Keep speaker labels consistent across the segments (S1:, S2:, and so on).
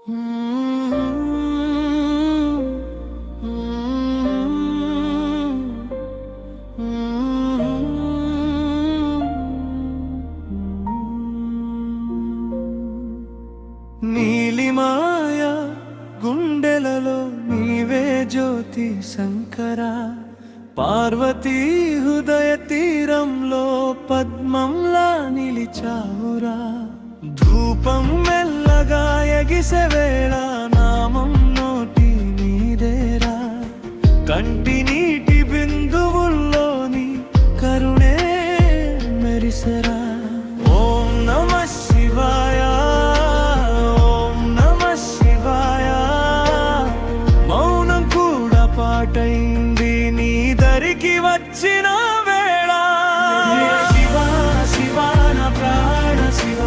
S1: నీలిమాయ గుండెలలో నీవే జ్యోతి శంకరా, పార్వతీ హృదయ తీరంలో పద్మంలా నిలిచావురా. ధూపం మెల్లగా ఎగిసే వేళ నామం నోటి నీదేరా, కంటి నీటి బిందువుల్లోని కరుణే మెరిసెరా. ఓం నమః శివాయ, ఓం నమః శివాయ. మౌనం కూడా పాటైంది నీ దరికి వచ్చిన వేళ. శివ శివ నా ప్రాణ శివ,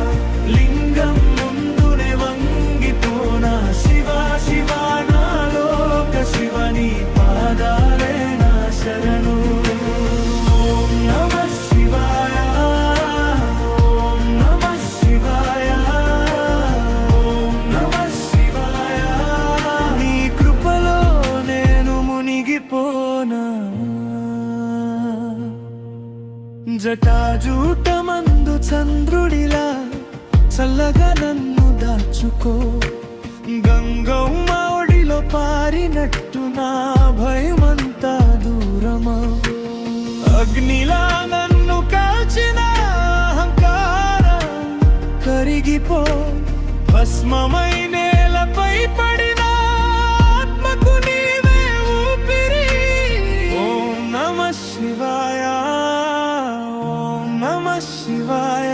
S1: లింగం ముందునే వంగిపోనా. శివ శివ నా లోక శివ, నీ పాదాలే నా శరణు. ఓం నమః శివాయ, ఓం నమః శివాయ, ఓం నమః శివాయ. నీ కృపలో నేను మునిగిపోనా. జటాజూటమందు చంద్రుడిలా చల్లగా నన్ను దాచుకో. గంగమ్మ ఒడిలో పారినట్టు నా భయమంతా దూరమా. అగ్నిలా నన్ను కాల్చిన అహంకారం కరిగిపో. భస్మమై నేలపై పడిన ఆత్మకు నీవే ఊపిరి. ఓం నమః శివాయ, ఓం నమః శివాయ.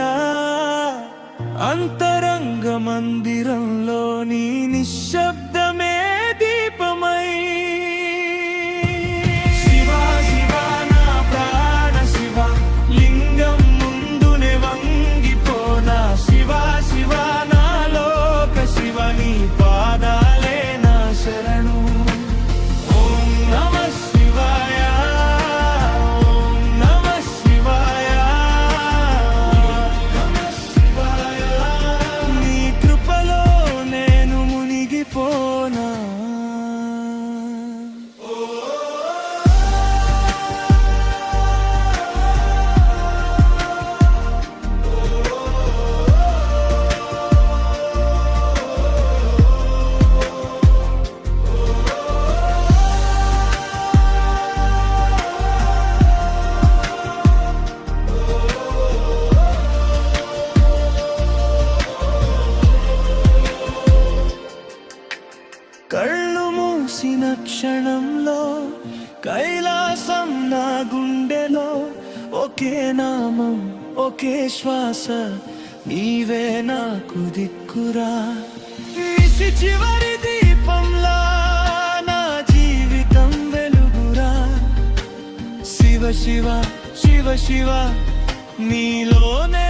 S1: అంతరంగ మందిరంలో నీ నిశ్శబ్దమే దీపమై. శివ శివ నా ప్రాణ శివ, లింగం ముందునే వంగిపోనా. శివ శివ నా లోక శివ, నీ పాదాలే నా శరణు. ఓం నమః శివాయ, ఓం నమః శివాయ, నమః శివాయ. నీ కృపలో నేను మునిగిపోనా. కళ్ళు మూసిన క్షణంలో కైలాసం నా గుండెలో. ఒకే నామం ఒకే శ్వాస, నీవే నాకు దిక్కురా. నిసి చివరి దీపంలా నా జీవితం వెలుగురా. శివ శివ శివ శివ నీలోనే